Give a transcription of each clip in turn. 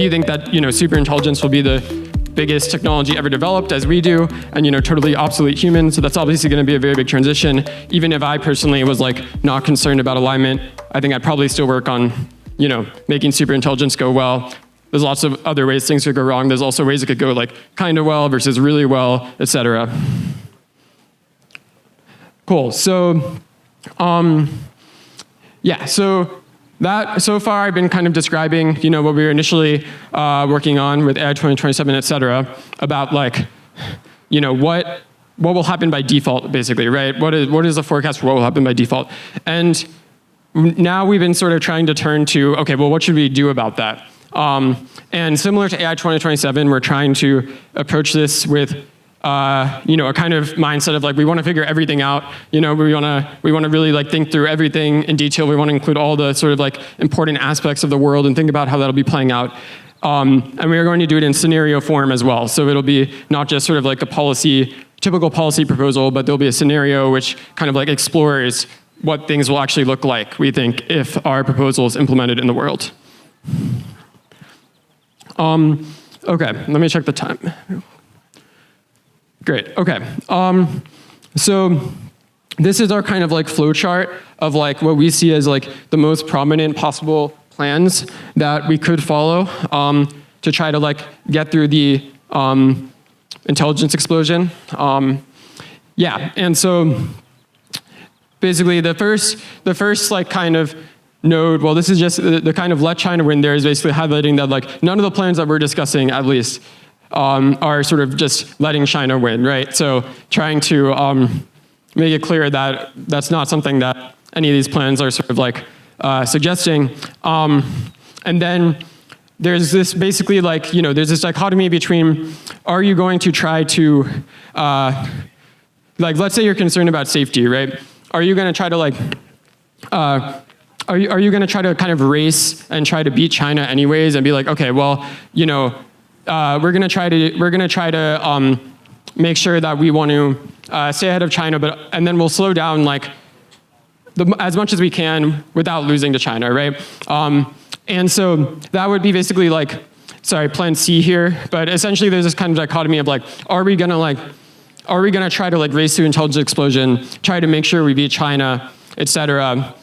you think that, superintelligence will be the biggest technology ever developed, as we do, and totally obsolete humans. So that's obviously going to be a very big transition. Even if I personally was not concerned about alignment, I think I'd probably still work on making superintelligence go well. There's lots of other ways things could go wrong. There's also ways it could go kind of well versus really well, etc. Cool. So, so far I've been kind of describing, what we were initially working on with AI 2027, et cetera, about what will happen by default, basically, right? What is the forecast for what will happen by default? And now we've been sort of trying to turn to, okay, well, what should we do about that? And similar to AI 2027, we're trying to approach this with a kind of mindset of we want to figure everything out. We want to really think through everything in detail. We want to include all the sort of important aspects of the world and think about how that'll be playing out. And we are going to do it in scenario form as well. So it'll be not just sort of a typical policy proposal, but there'll be a scenario which kind of explores what things will actually look like, we think, if our proposal is implemented in the world. Okay, let me check the time. Great, okay. So this is our kind of flow chart of what we see as the most prominent possible plans that we could follow to try to get through the intelligence explosion. And so basically the first kind of node, well, this is just the kind of let China win there is basically highlighting that none of the plans that we're discussing, at least, are sort of just letting China win, right? So trying to make it clear that that's not something that any of these plans are sort of suggesting. And then there's this basically there's this dichotomy between, are you going to try to, let's say you're concerned about safety, right? Are you going to try to are you going to try to kind of race and try to beat China anyways and be okay, well, we're going to try to make sure that we want to stay ahead of China, and then we'll slow down as much as we can without losing to China, right? And so that would be basically plan C here, but essentially there's this kind of dichotomy of are we going to try to race through intelligence explosion, try to make sure we beat China, et cetera,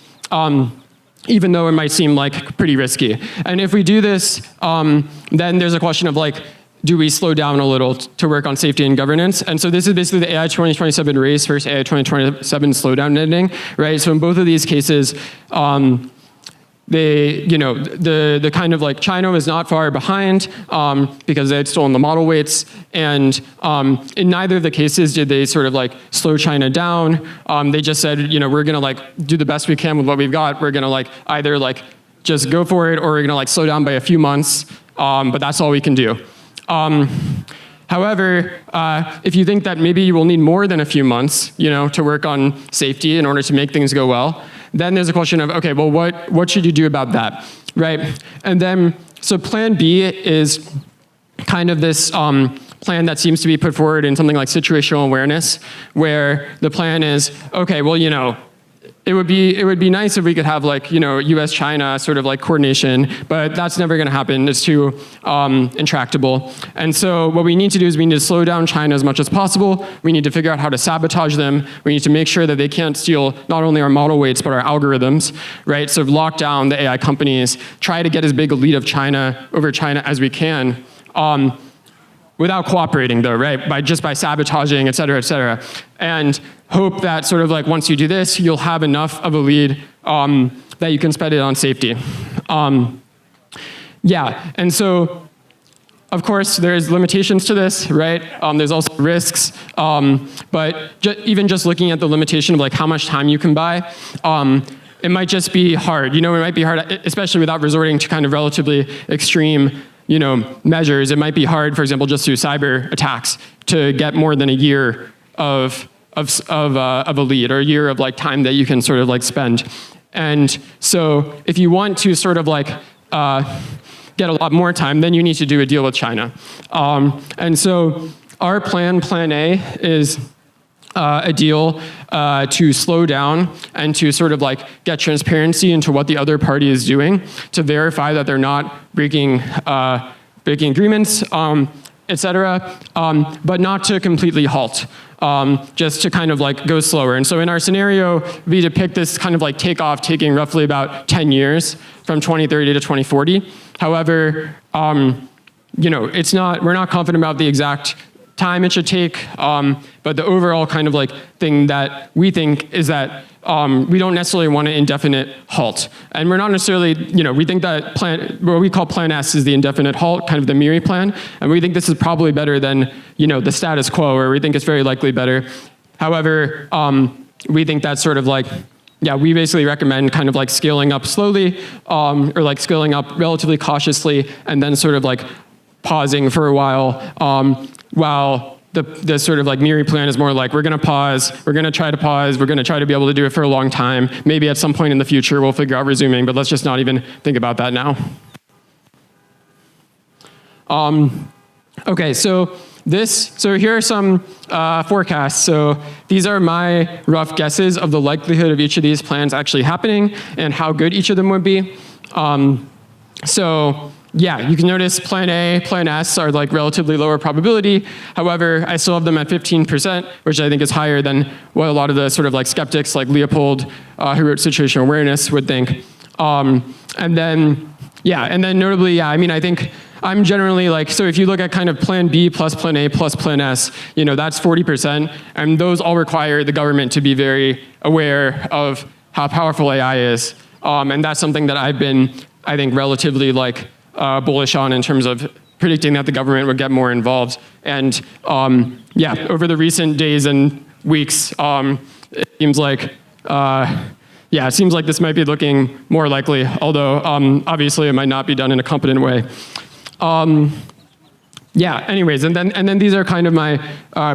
even though it might seem pretty risky. And if we do this, then there's a question of do we slow down a little to work on safety and governance? And so this is basically the AI 2027 race versus AI 2027 slowdown ending, right? So in both of these cases, the kind of China is not far behind because they had stolen the model weights, and in neither of the cases did they sort of slow China down. They just said, we're gonna do the best we can with what we've got. We're gonna either just go for it, or we're gonna slow down by a few months, but that's all we can do. However, if you think that maybe you will need more than a few months, to work on safety in order to make things go well, then there's a question of, okay, well, what should you do about that, right? And then, so plan B is kind of this plan that seems to be put forward in something like situational awareness, where the plan is, okay, well, it would be nice if we could have US-China sort of coordination, but that's never going to happen. It's too intractable. And so what we need to do is we need to slow down China as much as possible. We need to figure out how to sabotage them. We need to make sure that they can't steal not only our model weights, but our algorithms, right? So lock down the AI companies, try to get as big a lead of China over China as we can, without cooperating though, right? By sabotaging, et cetera, and hope that sort of once you do this, you'll have enough of a lead that you can spend it on safety. And so, of course, there's limitations to this, right? There's also risks, but even just looking at the limitation of how much time you can buy, it might just be hard. It might be hard, especially without resorting to kind of relatively extreme measures. It might be hard, for example, just through cyber attacks, to get more than a year of a lead, or a year of time that you can sort of spend. And so if you want to sort of get a lot more time, then you need to do a deal with China. And so our plan A, is a deal to slow down and to sort of like get transparency into what the other party is doing, to verify that they're not breaking agreements, etc., but not to completely halt, just to kind of like go slower. And so in our scenario, we depict this kind of like takeoff taking roughly about 10 years from 2030 to 2040. However, we're not confident about the exact time it should take, but the overall kind of like thing that we think is that we don't necessarily want an indefinite halt. And we're not necessarily, we think that what we call Plan S is the indefinite halt, kind of the MIRI plan, and we think this is probably better than, the status quo, or we think it's very likely better. However, we think that's sort of like, we basically recommend kind of like scaling up slowly, or like scaling up relatively cautiously, and then sort of like pausing for a while the sort of like MIRI plan is more like, we're going to pause, we're going to try to be able to do it for a long time. Maybe at some point in the future we'll figure out resuming, but let's just not even think about that now. Okay, so here are some forecasts. So these are my rough guesses of the likelihood of each of these plans actually happening and how good each of them would be. You can notice Plan A, Plan S are like relatively lower probability. However, I still have them at 15%, which I think is higher than what a lot of the sort of like skeptics like Leopold, who wrote Situational Awareness, would think. And then notably, I think I'm generally like, so if you look at kind of Plan B plus Plan A plus Plan S, that's 40%. And those all require the government to be very aware of how powerful AI is. And that's something that I've been, I think, relatively like, bullish on in terms of predicting that the government would get more involved. And over the recent days and weeks, it seems like this might be looking more likely, although obviously it might not be done in a competent way. Anyways, and then these are kind of my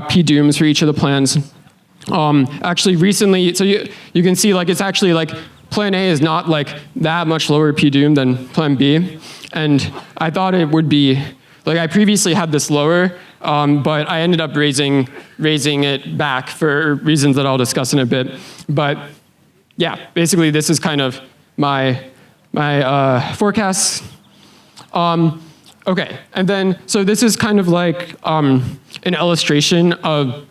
P-dooms for each of the plans. Actually recently, so you can see like it's actually like Plan A is not like that much lower P-doom than Plan B. And I thought it would be, like I previously had this lower, but I ended up raising it back for reasons that I'll discuss in a bit. But basically this is kind of my forecasts. Okay, and then, so this is kind of like an illustration of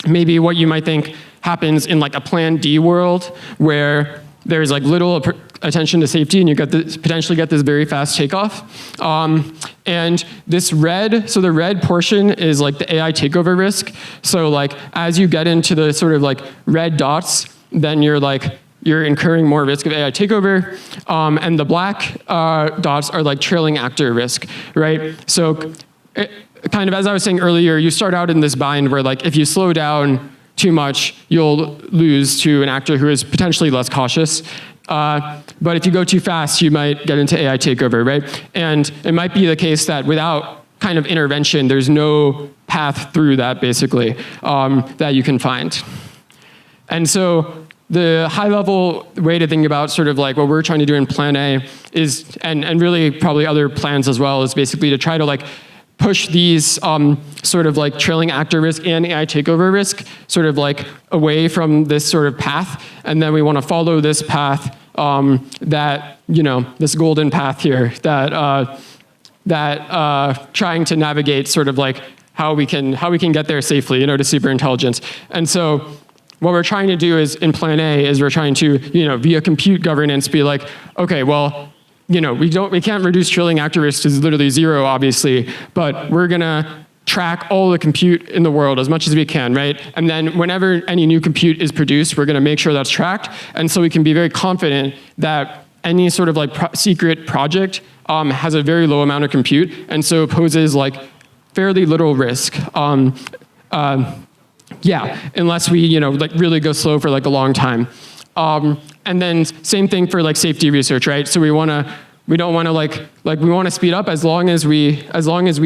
maybe what you might think happens in like a Plan D world, where there's like little attention to safety, and you potentially get this very fast takeoff. And this red, so the red portion is like the AI takeover risk. So like as you get into the sort of like red dots, then you're incurring more risk of AI takeover. And the black dots are like trailing actor risk, right? So kind of as I was saying earlier, you start out in this bind where like if you slow down too much, you'll lose to an actor who is potentially less cautious. But if you go too fast, you might get into AI takeover, right? And it might be the case that without kind of intervention, there's no path through that, basically, that you can find. And so the high-level way to think about sort of like what we're trying to do in Plan A is, and really probably other plans as well, is basically to try to like push these sort of like trailing actor risk and AI takeover risk sort of like away from this sort of path. And then we want to follow this path that, this golden path here that trying to navigate sort of like how we can get there safely, to superintelligence. And so what we're trying to do is in Plan A is we're trying to, via compute governance be like, okay, well, we can't reduce trailing actor risk to literally zero, obviously, but we're gonna track all the compute in the world as much as we can, right? And then whenever any new compute is produced, we're gonna make sure that's tracked. And so we can be very confident that any sort of like secret project has a very low amount of compute, and so poses like fairly little risk. Unless we, like really go slow for like a long time. And then same thing for like safety research, right? So we don't want to we want to speed up as long as we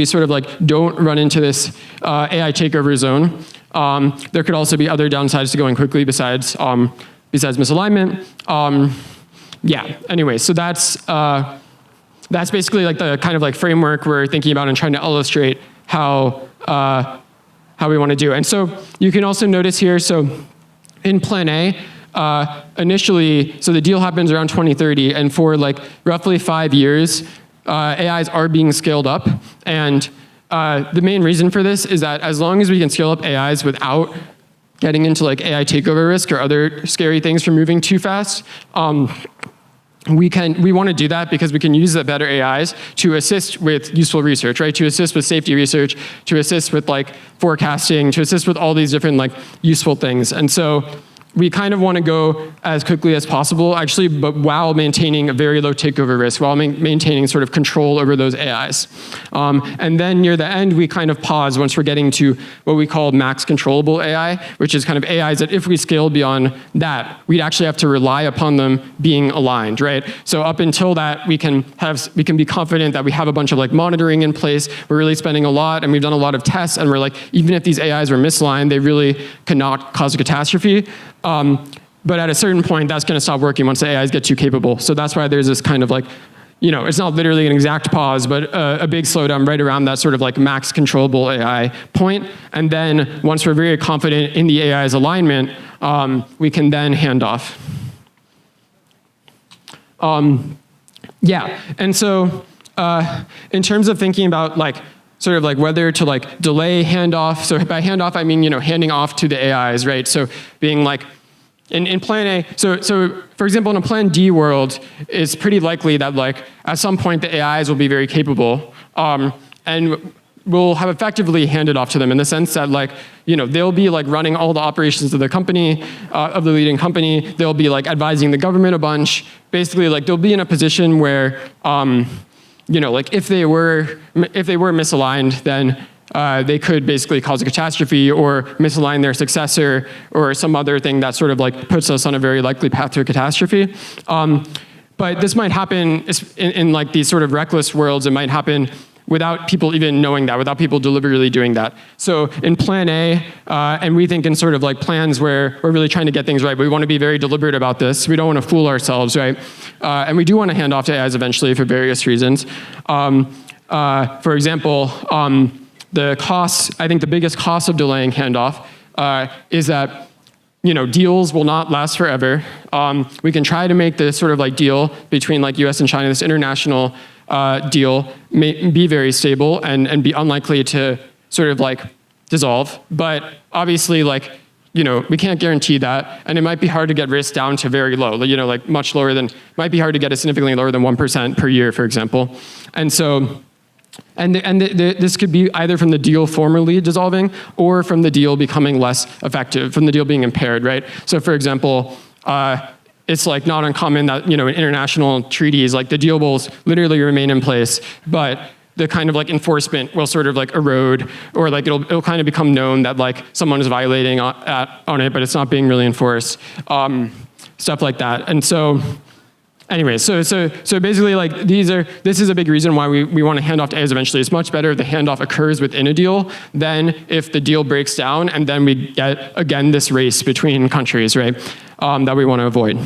sort of like don't run into this AI takeover zone. There could also be other downsides to going quickly besides misalignment. Anyway, so that's basically like the kind of like framework we're thinking about and trying to illustrate how we want to do. And so you can also notice here, so in Plan A, initially, so the deal happens around 2030, and for like roughly 5 years, AIs are being scaled up. And the main reason for this is that as long as we can scale up AIs without getting into like AI takeover risk or other scary things from moving too fast, we want to do that because we can use the better AIs to assist with useful research, right? To assist with safety research, to assist with like forecasting, to assist with all these different like useful things. And so we kind of want to go as quickly as possible, actually, but while maintaining a very low takeover risk, while maintaining sort of control over those AIs. And then near the end, we kind of pause once we're getting to what we call max controllable AI, which is kind of AIs that if we scale beyond that, we'd actually have to rely upon them being aligned, right? So up until that, we can be confident that we have a bunch of like monitoring in place. We're really spending a lot, and we've done a lot of tests, and we're like, even if these AIs were misaligned, they really cannot cause a catastrophe. But at a certain point, that's going to stop working once the AIs get too capable. So that's why there's this kind of like, it's not literally an exact pause, but a big slowdown right around that sort of like max controllable AI point. And then once we're very confident in the AI's alignment, we can then hand off. Yeah, and so in terms of thinking about like, sort of like whether to like delay handoff. So by handoff, I mean, handing off to the AIs, right? So being like, in Plan A, so for example, in a Plan D world, it's pretty likely that like at some point the AIs will be very capable, and we'll have effectively handed off to them in the sense that like, they'll be like running all the operations of the company, of the leading company. They'll be like advising the government a bunch. Basically, like they'll be in a position where, like if they were misaligned, then they could basically cause a catastrophe or misalign their successor or some other thing that sort of like puts us on a very likely path to a catastrophe. But this might happen in like these sort of reckless worlds. It might happen without people even knowing that, without people deliberately doing that. So in Plan A, and we think in sort of like plans where we're really trying to get things right, but we want to be very deliberate about this. We don't want to fool ourselves, right? And we do want to hand off to AIs eventually for various reasons. For example, the costs, I think the biggest cost of delaying handoff is that deals will not last forever. We can try to make this sort of like deal between like US and China, this international deal may be very stable and be unlikely to sort of like dissolve. But obviously like, we can't guarantee that, and it might be hard to get risk down to very low, like much lower than, might be hard to get it significantly lower than 1% per year, for example. And so, this could be either from the deal formally dissolving or from the deal becoming less effective, from the deal being impaired, right? So for example, it's like not uncommon that, in international treaties, like the deal will literally remain in place, but the kind of like enforcement will sort of like erode, or like it'll kind of become known that like someone is violating on it, but it's not being really enforced, stuff like that. And so, anyway, so basically like this is a big reason why we want to hand off to AIs eventually. It's much better if the handoff occurs within a deal than if the deal breaks down and then we get, again, this race between countries, right, that we want to avoid.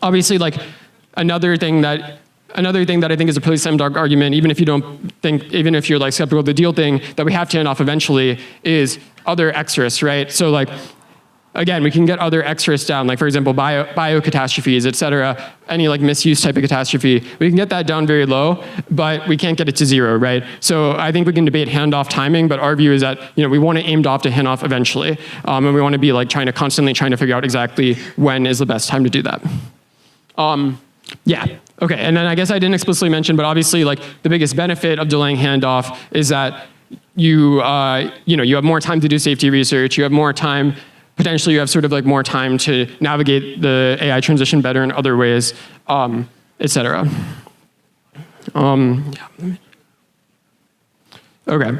Obviously, like another thing that I think is a pretty slam dunk argument, even if you're like skeptical of the deal thing, that we have to hand off eventually, is other X risks, right? So like, again, we can get other X risks down, like for example, biocatastrophes, et cetera, any like misuse type of catastrophe. We can get that down very low, but we can't get it to zero, right? So I think we can debate handoff timing, but our view is that we want to aim off to hand off eventually, and we want to be like constantly trying to figure out exactly when is the best time to do that. Okay, and then I guess I didn't explicitly mention, but obviously like the biggest benefit of delaying handoff is that you have more time to do safety research, you have more time. Potentially, you have sort of like more time to navigate the AI transition better in other ways, et cetera. Okay.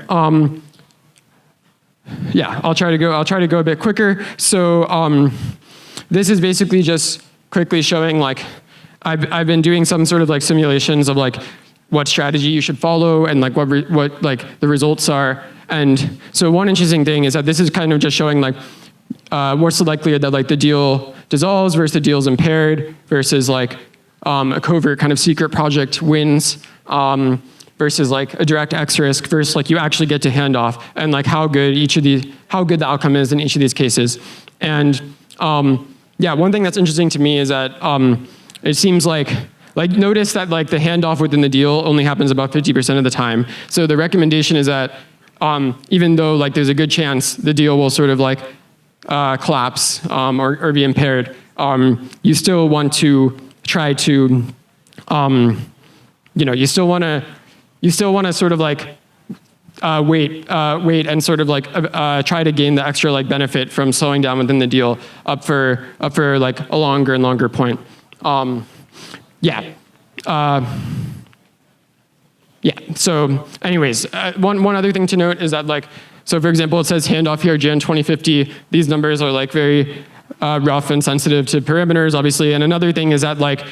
I'll try to go a bit quicker. So this is basically just quickly showing like I've been doing some sort of like simulations of like what strategy you should follow and like what like the results are. And so one interesting thing is that this is kind of just showing like what's the likelihood that like the deal dissolves versus the deal's impaired versus like a covert kind of secret project wins versus like a direct X risk versus like you actually get to hand off, and like how good the outcome is in each of these cases. And yeah, one thing that's interesting to me is that it seems like notice that like the handoff within the deal only happens about 50% of the time. So the recommendation is that even though like there's a good chance the deal will sort of like collapse or be impaired, you still want to try to, you still want to sort of like wait and sort of like try to gain the extra like benefit from slowing down within the deal up for like a longer and longer point. Yeah. Yeah. So, anyways, one other thing to note is that like, so for example, it says handoff here, Jan 2050. These numbers are like very rough and sensitive to parameters, obviously. And another thing is that like,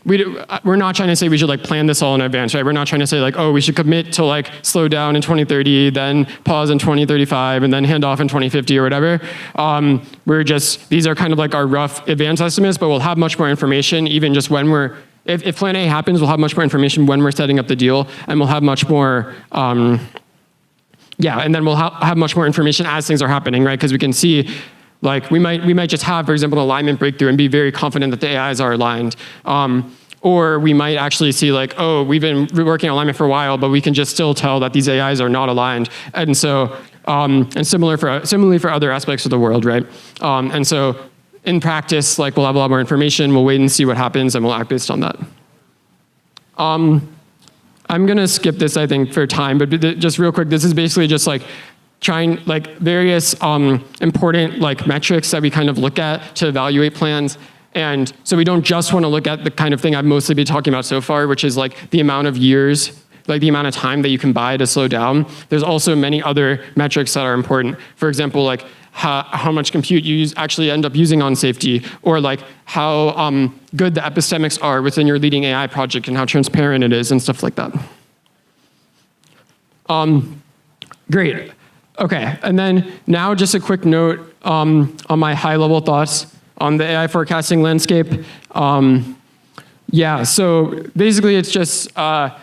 we're not trying to say we should like plan this all in advance, right? We're not trying to say like, oh, we should commit to like slow down in 2030, then pause in 2035, and then hand off in 2050 or whatever. These are kind of like our rough advance estimates, but we'll have much more information even just when if plan A happens, we'll have much more information when we're setting up the deal, and we'll have much more, and then we'll have much more information as things are happening, right? Because we can see, like we might just have, for example, an alignment breakthrough and be very confident that the AIs are aligned. Or we might actually see like, oh, we've been working on alignment for a while, but we can just still tell that these AIs are not aligned. And so, and similarly for other aspects of the world, right? And so in practice, like we'll have a lot more information, we'll wait and see what happens, and we'll act based on that. I'm gonna skip this, I think, for time, but just real quick, this is basically just like trying like various important like metrics that we kind of look at to evaluate plans. And so we don't just want to look at the kind of thing I've mostly been talking about so far, which is like the amount of years, like the amount of time that you can buy to slow down. There's also many other metrics that are important. For example, like how much compute you actually end up using on safety, or like how good the epistemics are within your leading AI project and how transparent it is and stuff like that. Great. Okay, and then now just a quick note on my high-level thoughts on the AI forecasting landscape. Yeah, so basically it's just, from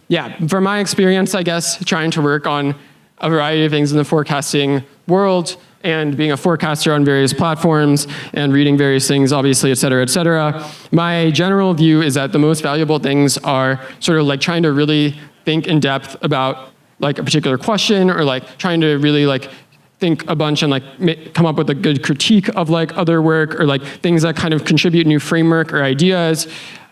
my experience, I guess, trying to work on a variety of things in the forecasting world and being a forecaster on various platforms and reading various things, obviously, et cetera, my general view is that the most valuable things are sort of like trying to really think in depth about like a particular question, or like trying to really like think a bunch and like come up with a good critique of like other work, or like things that kind of contribute new framework or ideas,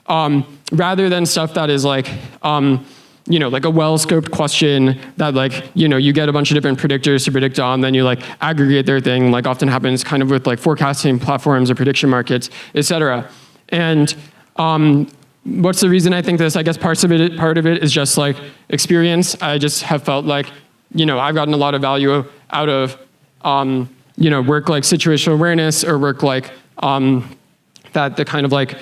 rather than stuff that is like, like a well-scoped question that like, you get a bunch of different predictors to predict on, then you like aggregate their thing, like often happens kind of with like forecasting platforms or prediction markets, et cetera. And what's the reason I think this? I guess part of it is just like experience. I just have felt like, I've gotten a lot of value out of, work like situational awareness, or work like that the kind of like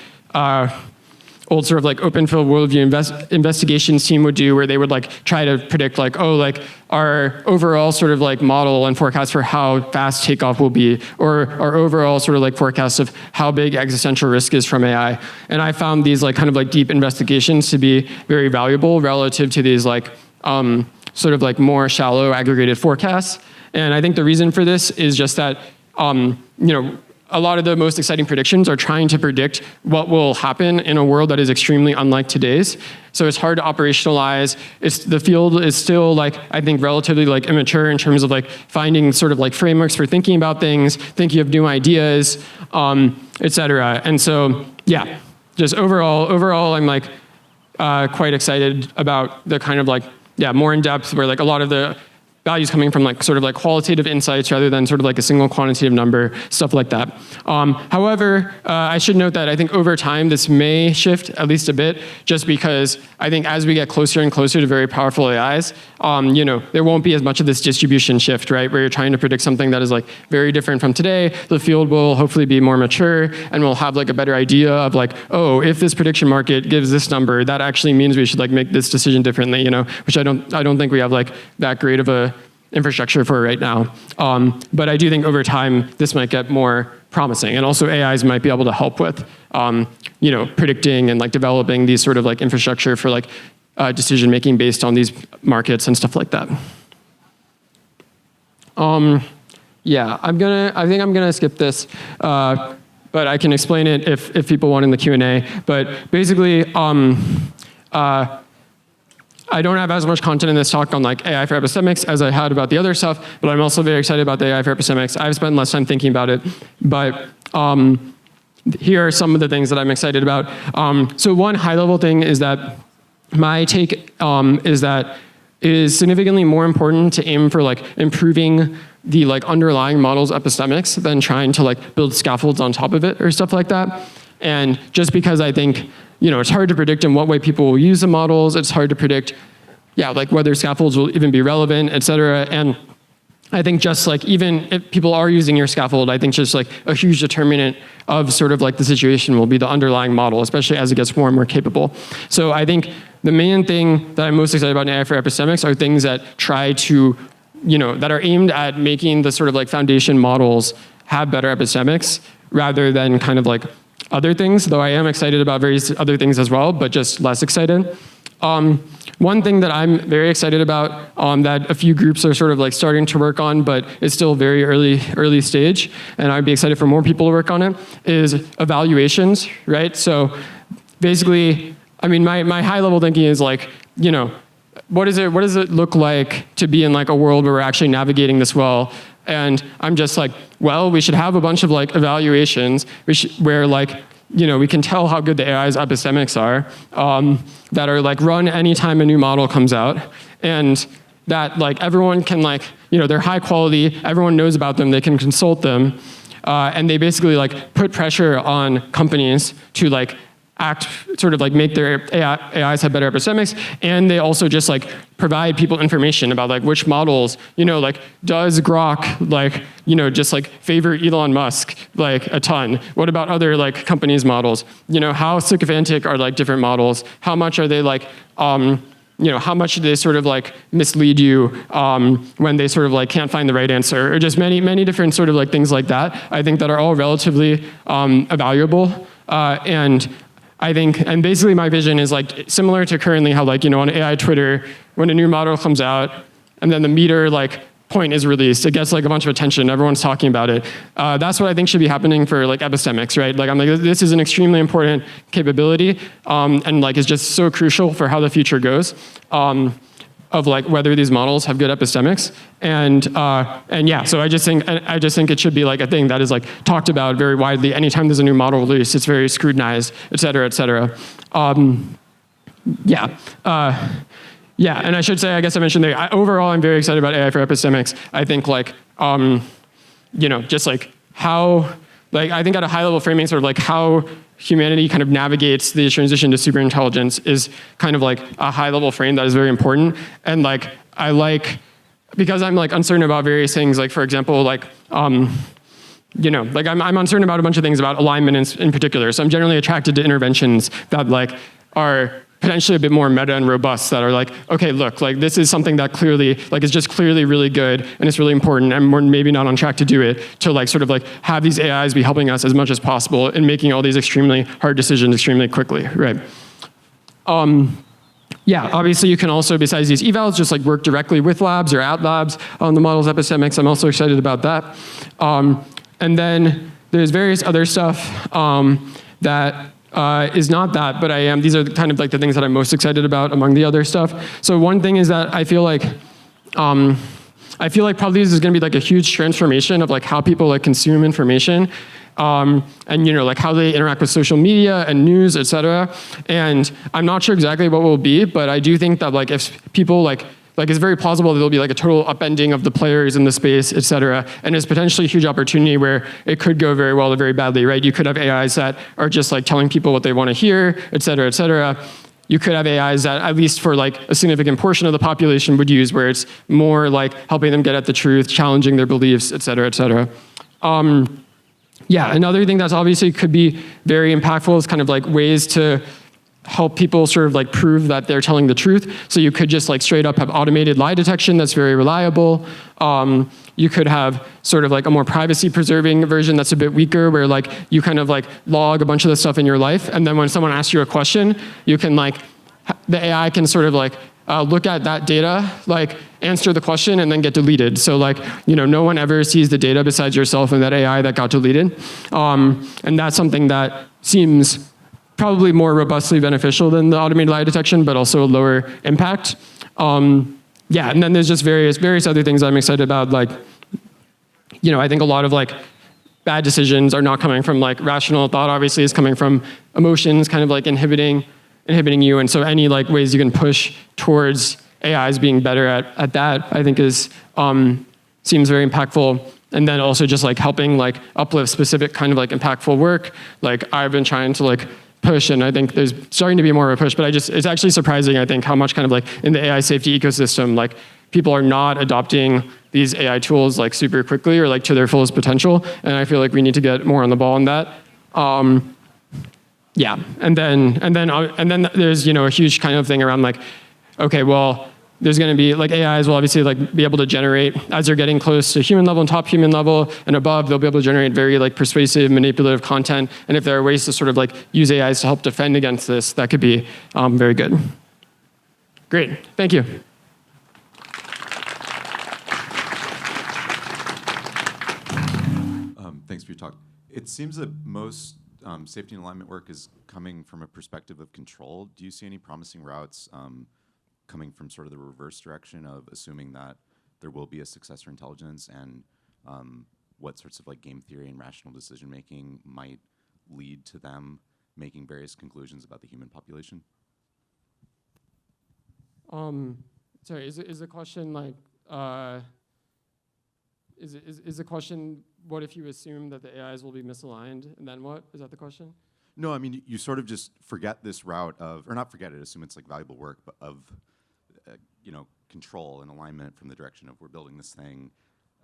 old sort of like open field worldview investigations team would do, where they would like try to predict like, oh, like our overall sort of like model and forecast for how fast takeoff will be, or our overall sort of like forecast of how big existential risk is from AI. And I found these like kind of like deep investigations to be very valuable relative to these like sort of like more shallow aggregated forecasts. And I think the reason for this is just that, a lot of the most exciting predictions are trying to predict what will happen in a world that is extremely unlike today's. So it's hard to operationalize. The field is still like, I think, relatively like immature in terms of like finding sort of like frameworks for thinking about things, thinking of new ideas, et cetera. And so, yeah, just overall, I'm like quite excited about the kind of like, more in depth, where like a lot of the values coming from like sort of like qualitative insights rather than sort of like a single quantitative number, stuff like that. However, I should note that I think over time this may shift at least a bit, just because I think as we get closer and closer to very powerful AIs, there won't be as much of this distribution shift, right? Where you're trying to predict something that is like very different from today. The field will hopefully be more mature, and we'll have like a better idea of like, oh, if this prediction market gives this number, that actually means we should like make this decision differently, which I don't think we have like that great of a infrastructure for right now. But I do think over time, this might get more promising. And also AIs might be able to help with predicting and like developing these sort of like infrastructure for like decision making based on these markets and stuff like that. Yeah, I think I'm gonna skip this, but I can explain it if people want in the Q&A. But basically, I don't have as much content in this talk on like AI for epistemics as I had about the other stuff, but I'm also very excited about the AI for epistemics. I've spent less time thinking about it, but here are some of the things that I'm excited about. So one high level thing is that my take is that it is significantly more important to aim for like improving the like underlying model's epistemics than trying to like build scaffolds on top of it or stuff like that. And just because I think it's hard to predict in what way people will use the models. It's hard to predict, like whether scaffolds will even be relevant, et cetera. And I think just like even if people are using your scaffold, I think just like a huge determinant of sort of like the situation will be the underlying model, especially as it gets more and more capable. So I think the main thing that I'm most excited about in AI for epistemics are things that try to, that are aimed at making the sort of like foundation models have better epistemics rather than kind of like other things, though I am excited about various other things as well, but just less excited. One thing that I'm very excited about that a few groups are sort of like starting to work on, but it's still very early stage, and I'd be excited for more people to work on it, is evaluations, right? So basically, I mean, my high level thinking is like, what does it look like to be in like a world where we're actually navigating this well? And I'm just like, well, we should have a bunch of like evaluations where like, we can tell how good the AI's epistemics are, that are like run anytime a new model comes out, and that like everyone can like, they're high quality, everyone knows about them, they can consult them, and they basically like put pressure on companies to like sort of like make their AIs have better epistemics, and they also just like provide people information about like which models, like does Grok like, just like favor Elon Musk like a ton? What about other like companies' models? How sycophantic are like different models? How much are they like, how much do they sort of like mislead you when they sort of like can't find the right answer? Or just many different sort of like things like that, I think that are all relatively evaluable. And I think, and basically my vision is like similar to currently how like, on AI Twitter, when a new model comes out and then the meter like point is released, it gets like a bunch of attention, everyone's talking about it. That's what I think should be happening for like epistemics, right? Like I'm like, this is an extremely important capability and like is just so crucial for how the future goes. Of like whether these models have good epistemics, and yeah, so I just think it should be like a thing that is like talked about very widely. Anytime there's a new model released, it's very scrutinized, et cetera, et cetera. Yeah, and I should say, I guess I mentioned that overall I'm very excited about AI for epistemics. I think like just like how, like I think at a high level framing, sort of like how humanity kind of navigates the transition to superintelligence is kind of like a high level frame that is very important. And like, because I'm like uncertain about various things, like for example, like, like I'm uncertain about a bunch of things about alignment in particular. So I'm generally attracted to interventions that like are potentially a bit more meta and robust, that are like, okay, look, like this is something that clearly, like is just clearly really good and it's really important and we're maybe not on track to do it, to like sort of like have these AIs be helping us as much as possible in making all these extremely hard decisions extremely quickly, right? Yeah, obviously you can also, besides these evals, just like work directly with labs or at labs on the model's epistemics. I'm also excited about that. And then there's various other stuff that is not that, but these are kind of like the things that I'm most excited about among the other stuff. So one thing is that I feel like probably this is gonna be like a huge transformation of like how people like consume information, and like how they interact with social media and news, et cetera. And I'm not sure exactly what will be, but I do think that like if people like it's very plausible that there'll be like a total upending of the players in the space, et cetera. And it's potentially a huge opportunity where it could go very well or very badly, right? You could have AIs that are just like telling people what they want to hear, et cetera, et cetera. You could have AIs that, at least for like a significant portion of the population, would use where it's more like helping them get at the truth, challenging their beliefs, et cetera, et cetera. Yeah, another thing that's obviously could be very impactful is kind of like ways to help people sort of like prove that they're telling the truth. So you could just like straight up have automated lie detection that's very reliable. You could have sort of like a more privacy preserving version that's a bit weaker, where like you kind of like log a bunch of the stuff in your life, and then when someone asks you a question, you can like, the AI can sort of like look at that data, like answer the question, and then get deleted. So like, no one ever sees the data besides yourself and that AI that got deleted. And that's something that seems probably more robustly beneficial than the automated lie detection, but also a lower impact. Yeah, and then there's just various other things I'm excited about. Like, I think a lot of like bad decisions are not coming from like rational thought. Obviously, it's coming from emotions, kind of like inhibiting you. And so any like ways you can push towards AIs being better at that, I think is seems very impactful. And then also just like helping like uplift specific kind of like impactful work. Like I've been trying to like push, and I think there's starting to be more of a push, but it's actually surprising, I think, how much kind of like in the AI safety ecosystem, like people are not adopting these AI tools like super quickly or like to their fullest potential. And I feel like we need to get more on the ball on that. Yeah, and then there's a huge kind of thing around like, okay, well, there's going to be like AIs will obviously like be able to generate, as they're getting close to human level and top human level and above, they'll be able to generate very like persuasive, manipulative content. And if there are ways to sort of like use AIs to help defend against this, that could be very good. Great, thank you. Thanks for your talk. It seems that most safety and alignment work is coming from a perspective of control. Do you see any promising routes coming from sort of the reverse direction of assuming that there will be a successor intelligence, and what sorts of like game theory and rational decision making might lead to them making various conclusions about the human population? Sorry, is the question like, is the question, what if you assume that the AIs will be misaligned, and then what? Is that the question? No, I mean, you sort of just forget this route of, or not forget it, assume it's like valuable work, but of, control and alignment from the direction of we're building this thing,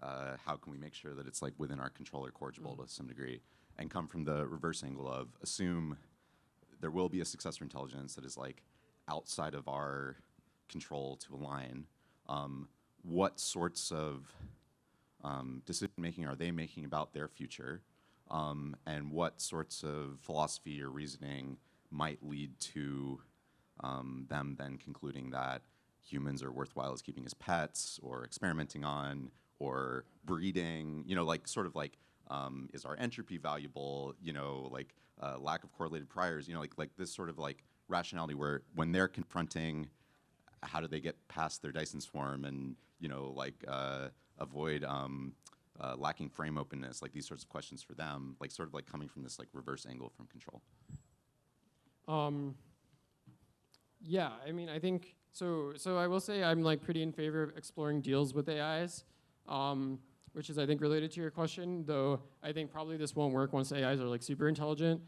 how can we make sure that it's like within our control or corrigible to some degree, and come from the reverse angle of assume there will be a successor intelligence that is like outside of our control to align. What sorts of decision making are they making about their future, and what sorts of philosophy or reasoning might lead to them then concluding that humans are worthwhile as keeping as pets or experimenting on or breeding, like sort of like, is our entropy valuable, like lack of correlated priors, like this sort of like rationality where when they're confronting how do they get past their Dyson swarm and, avoid lacking frame openness, like these sorts of questions for them, like sort of like coming from this like reverse angle from control. Yeah, I mean, I think, so I will say I'm like pretty in favor of exploring deals with AIs, which is I think related to your question, though I think probably this won't work once AIs are like super intelligent.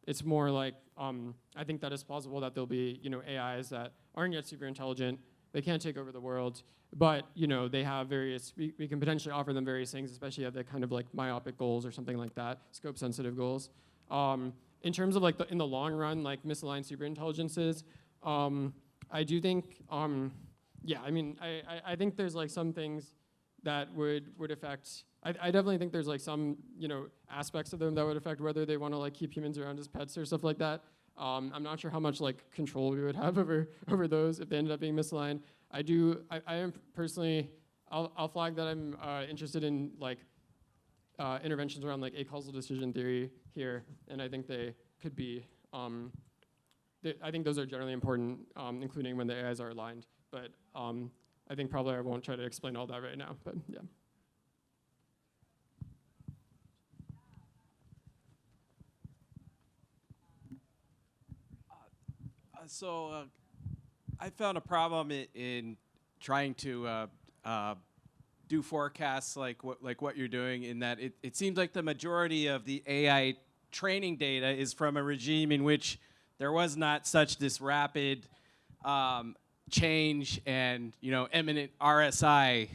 It's more like, I think that it's plausible that there'll be, AIs that aren't yet super intelligent. They can't take over the world, but they have various, we can potentially offer them various things, especially if they kind of like myopic goals or something like that, scope sensitive goals. In terms of like in the long run, like misaligned superintelligences, I do think, yeah, I mean, I think there's like some things that would affect, I definitely think there's like some, aspects of them that would affect whether they want to like keep humans around as pets or stuff like that. I'm not sure how much like control we would have over those if they ended up being misaligned. I am personally, I'll flag that I'm interested in like interventions around like acausal decision theory here, and I think they could be, I think those are generally important, including when the AIs are aligned. But I think probably I won't try to explain all that right now, but yeah. So I found a problem in trying to do forecasts like what you're doing, in that it seems like the majority of the AI training data is from a regime in which there was not such this rapid change and eminent RSI,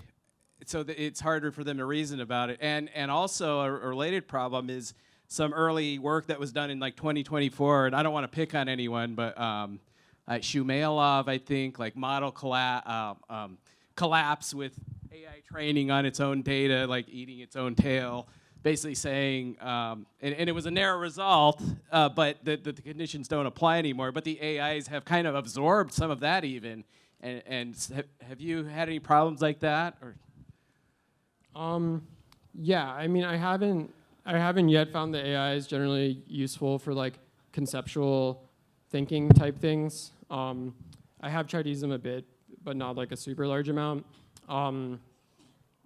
so that it's harder for them to reason about it. And also a related problem is some early work that was done in like 2024, and I don't want to pick on anyone, but Shumailov, I think, like model collapse with AI training on its own data, like eating its own tail, basically saying, and it was a narrow result, but the conditions don't apply anymore. But the AIs have kind of absorbed some of that even. And have you had any problems like that? Or? Yeah, I mean, I haven't yet found the AIs generally useful for like conceptual thinking type things. I have tried to use them a bit, but not like a super large amount.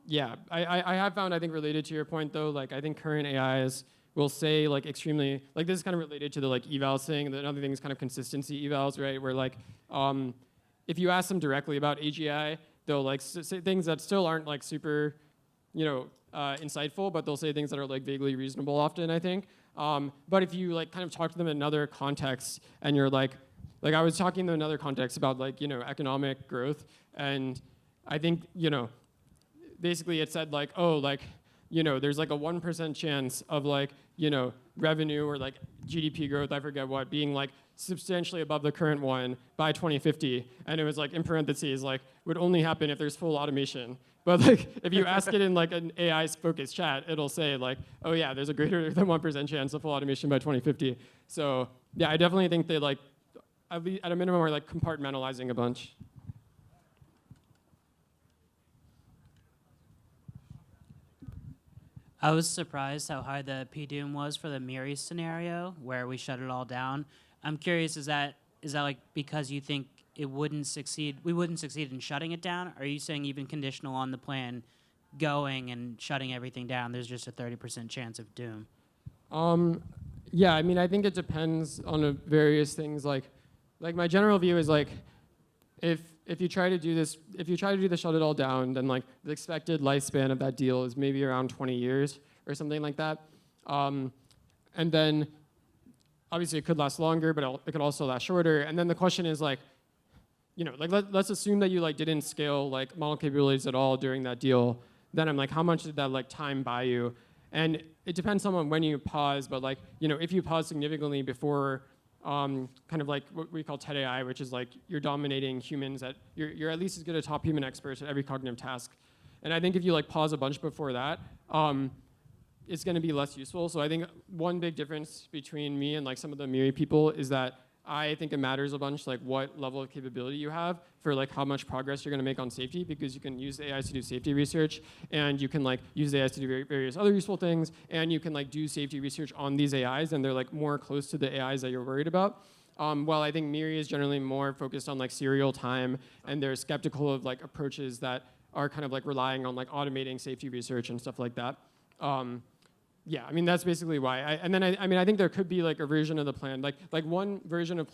Yeah, I have found, I think related to your point though, like I think current AIs will say like extremely, like this is kind of related to the like evals thing. Another thing is kind of consistency evals, right? Where like, if you ask them directly about AGI, they'll like say things that still aren't like super, insightful, but they'll say things that are like vaguely reasonable often, I think. But if you like kind of talk to them in another context and you're like I was talking in another context about like, economic growth, and I think, basically it said like, oh, like, there's like a 1% chance of like, revenue or like GDP growth, I forget what, being like substantially above the current one by 2050. And it was like in parentheses, like would only happen if there's full automation. But like if you ask it in like an AI focused chat, it'll say like, oh yeah, there's a greater than 1% chance of full automation by 2050. So yeah, I definitely think they like, at least at a minimum, are like compartmentalizing a bunch. I was surprised how high the PDUM was for the Miri scenario where we shut it all down. I'm curious, is that like because you think we wouldn't succeed in shutting it down? Or are you saying even conditional on the plan going and shutting everything down, there's just a 30% chance of doom? Yeah, I mean, I think it depends on various things. Like my general view is like, if you try to do this, shut it all down, then like the expected lifespan of that deal is maybe around 20 years or something like that. And then obviously it could last longer, but it could also last shorter. And then the question is like, let's assume that you like didn't scale like model capabilities at all during that deal. Then I'm like, how much did that like time buy you? And it depends on when you pause, but like, if you pause significantly before kind of like what we call TED AI, which is like you're dominating humans you're at least as good a top human experts at every cognitive task. And I think if you like pause a bunch before that, it's going to be less useful. So I think one big difference between me and like some of the Miri people is that I think it matters a bunch like what level of capability you have for like how much progress you're going to make on safety, because you can use the AIs to do safety research, and you can like use the AIs to do various other useful things, and you can like do safety research on these AIs, and they're like more close to the AIs that you're worried about. While I think Miri is generally more focused on like serial time, and they're skeptical of like approaches that are kind of like relying on like automating safety research and stuff like that. Yeah, I mean, that's basically why. I think there could be like a version of the plan, like one version of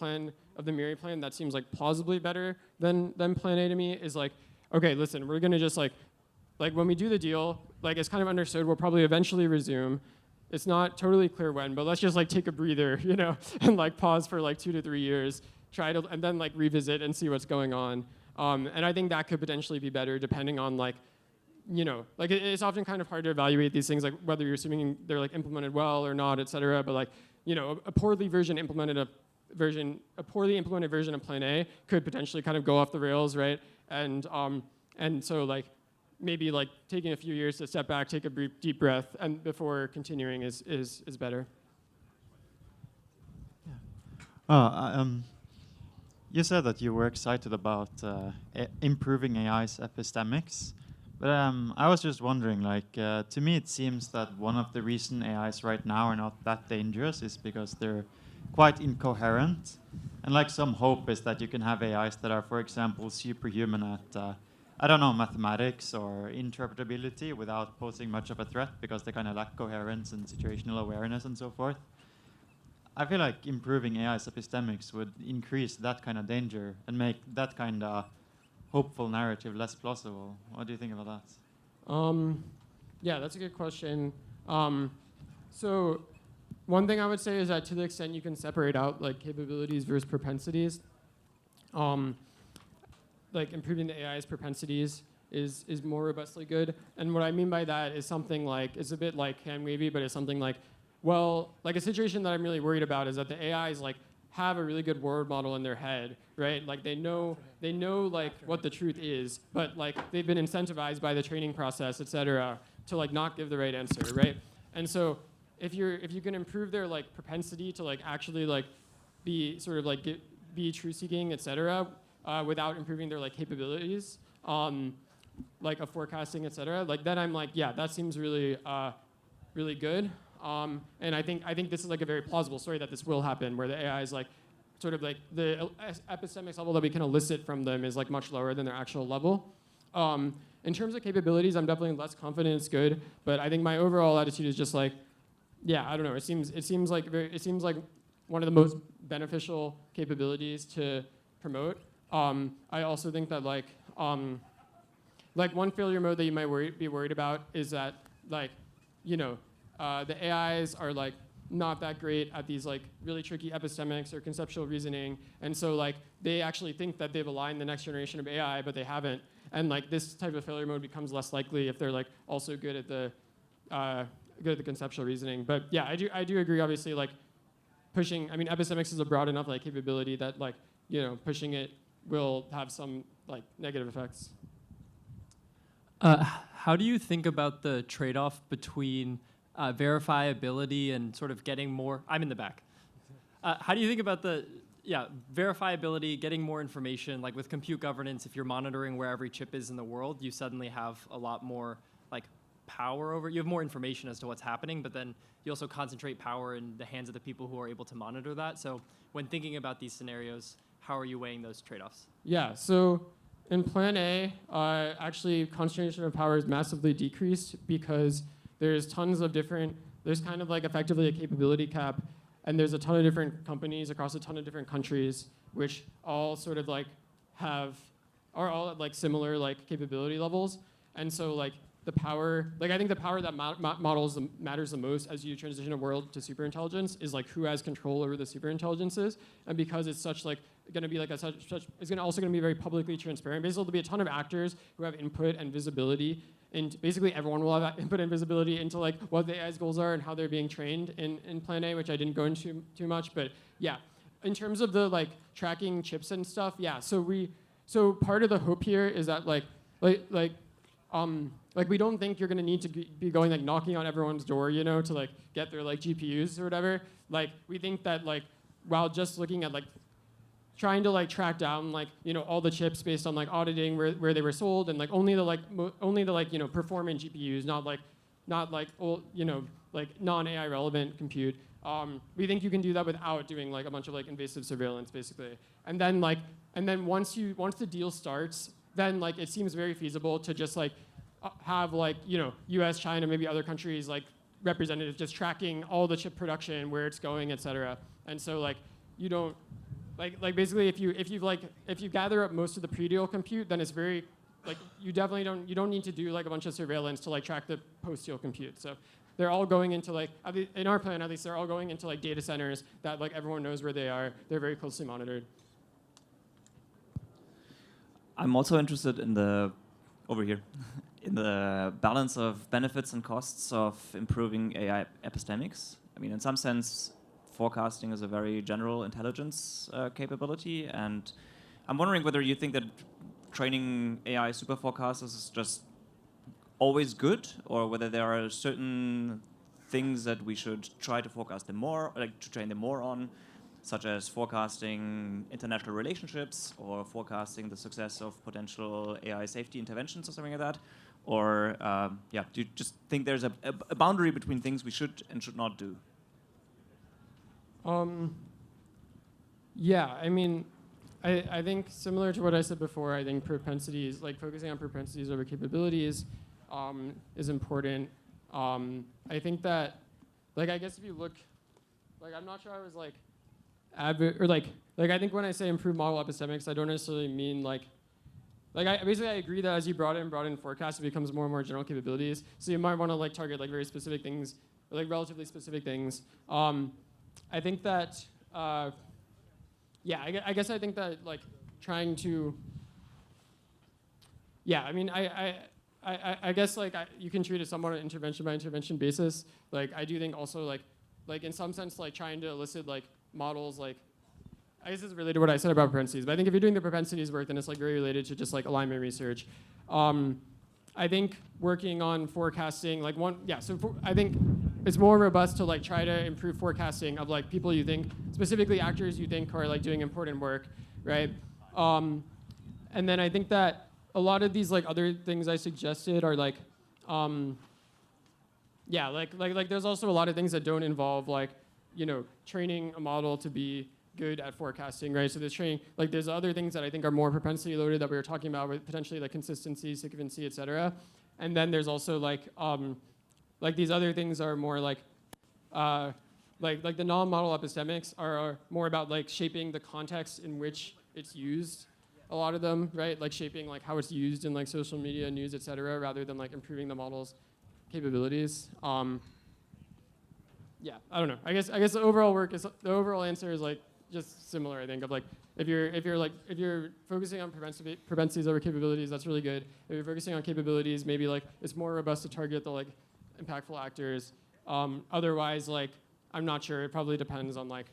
the Miri plan that seems like plausibly better than Plan A to me is like, okay, listen, we're gonna just like when we do the deal, like it's kind of understood we'll probably eventually resume. It's not totally clear when, but let's just like take a breather, and like pause for like 2 to 3 years, and then like revisit and see what's going on. And I think that could potentially be better depending on like, it's often kind of hard to evaluate these things, like whether you're assuming they're like implemented well or not, et cetera. But like, a poorly implemented version of Plan A could potentially kind of go off the rails, right? And so like maybe like taking a few years to step back, take a deep breath, and before continuing is better. Yeah. You said that you were excited about improving AI's epistemics. But I was just wondering, to me it seems that one of the reasons AIs right now are not that dangerous is because they're quite incoherent. And like some hope is that you can have AIs that are, for example, superhuman at, mathematics or interpretability without posing much of a threat because they kind of lack coherence and situational awareness and so forth. I feel like improving AI's epistemics would increase that kind of danger and make that kind of hopeful narrative less plausible. What do you think about that? Yeah, that's a good question. So one thing I would say is that to the extent you can separate out like capabilities versus propensities, like improving the AI's propensities is more robustly good. And what I mean by that is something like, it's a bit like hand wavy, but it's something like, well, like a situation that I'm really worried about is that the AIs like have a really good word model in their head, right? Like they know like what the truth is, but like they've been incentivized by the training process, et cetera, to like not give the right answer, right? And so if you can improve their like propensity to like actually like be sort of like be truth seeking, et cetera, without improving their like capabilities, like of forecasting, et cetera, like then I'm like, yeah, that seems really really good. And I think this is like a very plausible story that this will happen, where the AI is like, sort of like the epistemics level that we can elicit from them is like much lower than their actual level. In terms of capabilities, I'm definitely less confident it's good, but I think my overall attitude is just like, yeah, I don't know. It seems like one of the most beneficial capabilities to promote. I also think that like one failure mode that you might be worried about is that like, you know, the AIs are like not that great at these like really tricky epistemics or conceptual reasoning, and so like they actually think that they've aligned the next generation of AI, but they haven't. And like this type of failure mode becomes less likely if they're like also good at the conceptual reasoning. But yeah, I do agree. Obviously, like pushing. I mean, epistemics is a broad enough like capability that like, you know, pushing it will have some like negative effects. How do you think about the trade-off between verifiability and sort of getting more? I'm in the back. How do you think about the verifiability, getting more information? Like with compute governance, if you're monitoring where every chip is in the world, you suddenly have a lot more like power over. You have more information as to what's happening, but then you also concentrate power in the hands of the people who are able to monitor that. So when thinking about these scenarios, how are you weighing those trade-offs? Yeah. So in Plan A, actually concentration of power is massively decreased because there's tons of different, there's kind of like effectively a capability cap, and there's a ton of different companies across a ton of different countries, which all sort of like are all at like similar like capability levels. And so like the power, like I think the power that matters the most as you transition a world to superintelligence is like who has control over the superintelligences. And because it's such like going to be like it's also going to be very publicly transparent. Basically, there'll be a ton of actors who have input and visibility, and basically everyone will have input and visibility into like what the AI's goals are and how they're being trained in Plan A, which I didn't go into too much. But yeah, in terms of the like tracking chips and stuff, yeah. So part of the hope here is that like we don't think you're going to need to be going like knocking on everyone's door, you know, to like get their like GPUs or whatever. Like we think that like while just looking at like trying to like track down like, you know, all the chips based on like auditing where they were sold, and like only the you know, performant GPUs, not like old, you know, like non-AI relevant compute. We think you can do that without doing like a bunch of like invasive surveillance basically. And then once the deal starts, then like it seems very feasible to just like have like, you know, US, China, maybe other countries like representatives just tracking all the chip production, where it's going, et cetera. And so like you don't like basically if you gather up most of the pre-deal compute, then it's very like you don't need to do like a bunch of surveillance to like track the post-deal compute. So they're all going into like, in our plan at least, they're all going into like data centers that like everyone knows where they are. They're very closely monitored. I'm also interested in over here, in the balance of benefits and costs of improving AI epistemics. I mean, in some sense, forecasting is a very general intelligence capability, and I'm wondering whether you think that training AI super forecasters is just always good, or whether there are certain things that we should try to forecast them more, like to train them more on, such as forecasting international relationships or forecasting the success of potential AI safety interventions or something like that? Or do you just think there's a boundary between things we should and should not do? Yeah, I mean, I think similar to what I said before, I think propensities, like focusing on propensities over capabilities is important. I think that, like, I guess if you look, like, I'm not sure I was like, I think when I say improve model epistemics, I don't necessarily mean I agree that as you broaden forecast, it becomes more and more general capabilities. So you might want to like target like very specific things, or like relatively specific things. I think that, I guess I think that like trying to, I mean, I guess like you can treat it somewhat on an intervention by intervention basis. Like I do think also like like in some sense, like trying to elicit like models like. I guess it's related to what I said about propensities, but I think if you're doing the propensities work, then it's like very related to just like alignment research. I think working on forecasting, like I think it's more robust to like try to improve forecasting of like people you think, specifically actors you think are like doing important work, right? And then I think that a lot of these like other things I suggested are like, like there's also a lot of things that don't involve like, training a model to be good at forecasting, right? So there's other things that I think are more propensity loaded that we were talking about with potentially like consistency, sequency, et cetera. And then there's also like these other things are more like the non-model epistemics are more about like shaping the context in which it's used. A lot of them, right? Like shaping like how it's used in like social media, news, et cetera, rather than like improving the model's capabilities. I don't know. I guess the overall answer is like just similar. I think of like if you're focusing on propensities over capabilities, that's really good. If you're focusing on capabilities, maybe like it's more robust to target the like impactful actors. Otherwise, like I'm not sure. It probably depends on like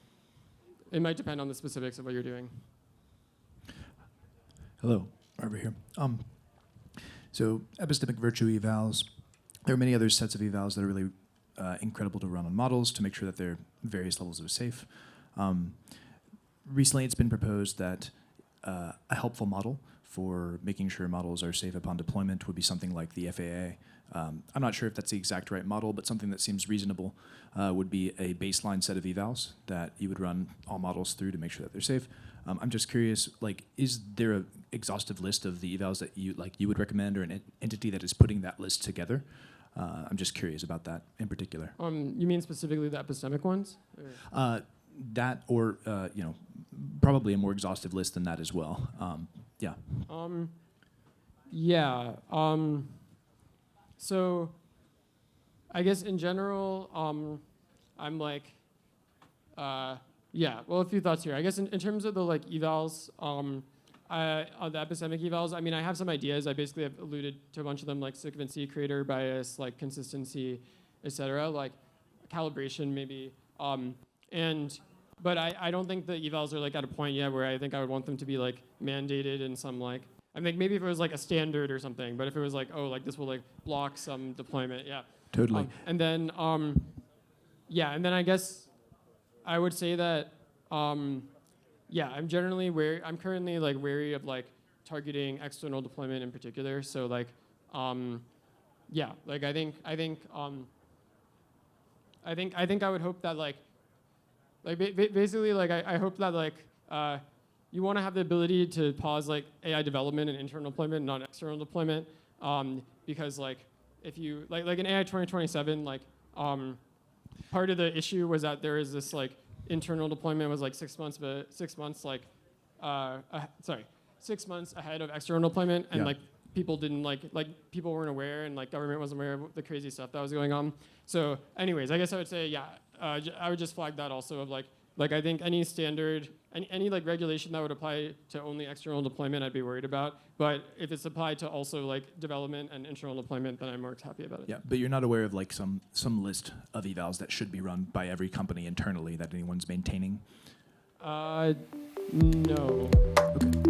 it might depend on the specifics of what you're doing. Hello, over here. So epistemic virtue evals. There are many other sets of evals that are really incredible to run on models to make sure that they're various levels of safe. Recently, it's been proposed that a helpful model for making sure models are safe upon deployment would be something like the FAA. I'm not sure if that's the exact right model, but something that seems reasonable would be a baseline set of evals that you would run all models through to make sure that they're safe. I'm just curious, like, is there an exhaustive list of the evals that you would recommend, or an entity that is putting that list together? I'm just curious about that in particular. You mean specifically the epistemic ones? That, or probably a more exhaustive list than that as well. So, I guess in general, I'm like, well, a few thoughts here. I guess in terms of the like evals, on the epistemic evals, I mean, I have some ideas. I basically have alluded to a bunch of them, like sequency, creator bias, like consistency, et cetera, like calibration maybe. But I don't think the evals are like at a point yet where I think I would want them to be like mandated in some like, I think maybe if it was like a standard or something, but if it was like, oh, like this will like block some deployment, yeah. Totally. And then I guess I would say that, I'm currently like wary of like targeting external deployment in particular. So like, like I think I would hope that like basically like I hope that like you want to have the ability to pause like AI development and internal deployment, not external deployment, because like if you like in AI 2027, like part of the issue was that there is this like internal deployment was like 6 months ahead of external deployment, and like people didn't like people weren't aware, and like government wasn't aware of the crazy stuff that was going on. So anyways, I guess I would say I would just flag that also of like I think any standard, any like regulation that would apply to only external deployment, I'd be worried about. But if it's applied to also like development and internal deployment, then I'm more happy about it. Yeah, but you're not aware of like some list of evals that should be run by every company internally that anyone's maintaining? No. Okay.